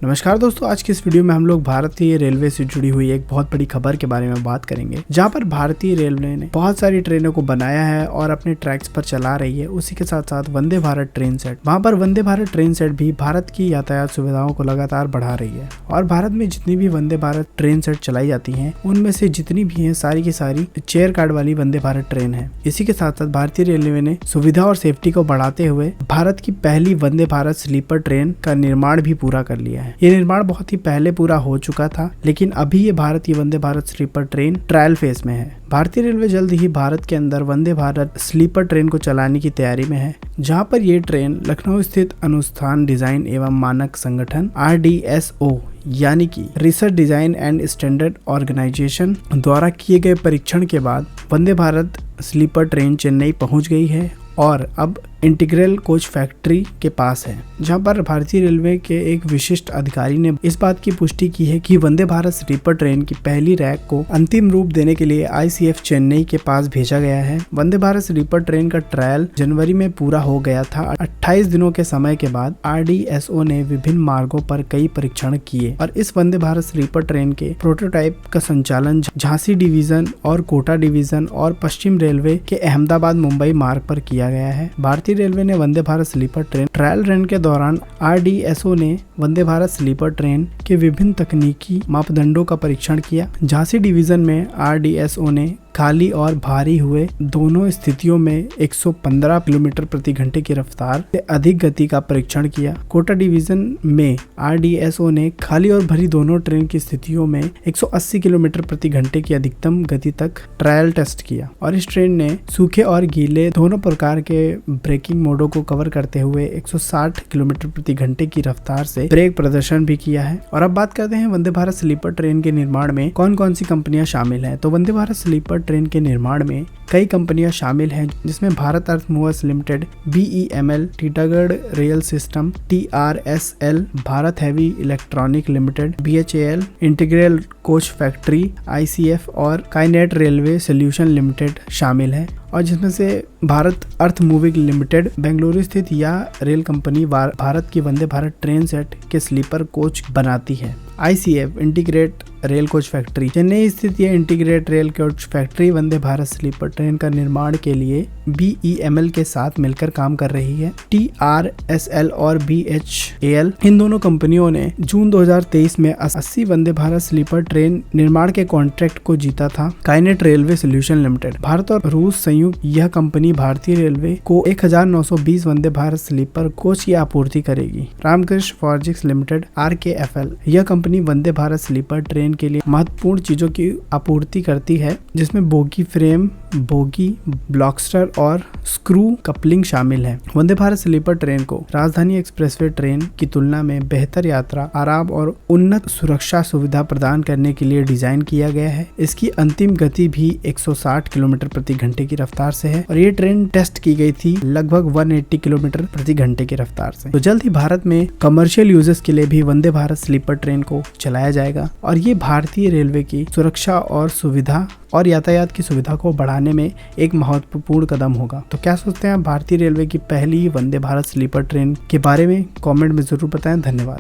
नमस्कार दोस्तों, आज की इस वीडियो में हम लोग भारतीय रेलवे से जुड़ी हुई एक बहुत बड़ी खबर के बारे में बात करेंगे, जहां पर भारतीय रेलवे ने बहुत सारी ट्रेनों को बनाया है और अपने ट्रैक्स पर चला रही है। उसी के साथ साथ वंदे भारत ट्रेन सेट, वहां पर वंदे भारत ट्रेन सेट भी भारत की यातायात सुविधाओं को लगातार बढ़ा रही है। और भारत में जितनी भी वंदे भारत ट्रेन सेट चलाई जाती है, उनमें से जितनी भी है सारी की सारी चेयर कार्ड वाली वंदे भारत ट्रेन है। इसी के साथ साथ भारतीय रेलवे ने सुविधा और सेफ्टी को बढ़ाते हुए भारत की पहली वंदे भारत स्लीपर ट्रेन का निर्माण भी पूरा कर लिया है। ये निर्माण बहुत ही पहले पूरा हो चुका था, लेकिन अभी ये भारत की Vande Bharat sleeper train trial phase में है। भारतीय रेलवे जल्द ही भारत के अंदर वंदे भारत स्लीपर ट्रेन को चलाने की तैयारी में है, जहां पर ये ट्रेन लखनऊ स्थित अनुष्ठान डिजाइन एवं मानक संगठन RDSO यानी कि research design and standard organisation द्वारा किए गए परीक्षण के बाद वंदे भारत स्लीपर ट्रेन चेन्नई पहुंच गई है और अब इंटीग्रल कोच फैक्ट्री के पास है, जहां पर भारतीय रेलवे के एक विशिष्ट अधिकारी ने इस बात की पुष्टि की है कि वंदे भारत स्लीपर ट्रेन की पहली रैक को अंतिम रूप देने के लिए ICF चेन्नई के पास भेजा गया है। वंदे भारत स्लीपर ट्रेन का ट्रायल जनवरी में पूरा हो गया था। 28 दिनों के समय के बाद RDSO ने विभिन्न मार्गों पर कई परीक्षण किए और इस वंदे भारत स्लीपर ट्रेन के प्रोटोटाइप का संचालन झांसी डिवीजन और कोटा डिवीजन और पश्चिम रेलवे के अहमदाबाद मुंबई मार्ग पर किया गया है। भारतीय रेलवे ने Vande Bharat sleeper train trial run के दौरान RDSO ने वंदे भारत स्लीपर ट्रेन के विभिन्न तकनीकी मापदंडों का परीक्षण किया। झांसी डिवीजन में RDSO ने खाली और भारी हुए दोनों स्थितियों में 115 किलोमीटर प्रति घंटे की रफ्तार से अधिक गति का परीक्षण किया। कोटा डिवीजन में RDSO ने खाली और भरी दोनों ट्रेन की स्थितियों में 180 किलोमीटर प्रति घंटे की अधिकतम गति तक ट्रायल टेस्ट किया और इस ट्रेन ने सूखे और गीले दोनों प्रकार के ब्रेकिंग मोडों को कवर करते हुए 160 किलोमीटर प्रति घंटे की रफ्तार से ब्रेक प्रदर्शन भी किया है। और अब बात करते हैं वंदे भारत स्लीपर ट्रेन के निर्माण में कौन कौन सी कंपनियां शामिल हैं। तो वंदे भारत स्लीपर ट्रेन के निर्माण में कई कंपनियां शामिल हैं, जिसमें Bharat earth movers limited, BEML, Titagarh rail system, TRSL, Bharat heavy electronic limited, BHAL, integral coach factory, ICF और काइनेट रेलवे सोल्यूशन लिमिटेड शामिल है। और जिसमें से Bharat earth moving limited Bengaluru स्थित यह रेल कंपनी भारत की वंदे भारत ट्रेन सेट के स्लीपर कोच बनाती है। ICF integrate rail coach factory, Chennai स्थित यह इंटीग्रेट रेल कोच फैक्ट्री वंदे भारत स्लीपर ट्रेन का निर्माण के लिए BEML के साथ मिलकर काम कर रही है। TRSL और BHAL, इन दोनों कंपनियों ने जून 2023 में 80 वंदे भारत स्लीपर ट्रेन निर्माण के कॉन्ट्रैक्ट को जीता था। काइनेट रेलवे सोल्यूशन लिमिटेड, भारत और रूस संयुक्त यह कंपनी भारतीय रेलवे को 1920 वंदे भारत स्लीपर कोच की आपूर्ति करेगी। रामकृष्ण फॉर्जिक्स लिमिटेड RKFL, यह कंपनी वंदे भारत स्लीपर ट्रेन के लिए महत्वपूर्ण चीजों की आपूर्ति करती है, जिसमें बोगी फ्रेम, बोगी ब्लॉकस्टर और स्क्रू कपलिंग शामिल है। वंदे भारत स्लीपर ट्रेन को राजधानी एक्सप्रेसवे ट्रेन की तुलना में बेहतर यात्रा आराम और उन्नत सुरक्षा सुविधा प्रदान करने के लिए डिजाइन किया गया है। इसकी अंतिम गति भी 160 किलोमीटर प्रति घंटे की रफ्तार से है और ये ट्रेन टेस्ट की गई थी लगभग 180 किलोमीटर प्रति घंटे की रफ्तार से। तो जल्द ही भारत में कमर्शियल यूजेस के लिए भी वंदे भारत स्लीपर ट्रेन को चलाया जाएगा और ये भारतीय रेलवे की सुरक्षा और सुविधा और यातायात की सुविधा को बढ़ाने में एक महत्वपूर्ण कदम होगा। तो क्या सोचते हैं आप भारतीय रेलवे की पहली वंदे भारत स्लीपर ट्रेन के बारे में? कमेंट में जरूर बताएं। धन्यवाद।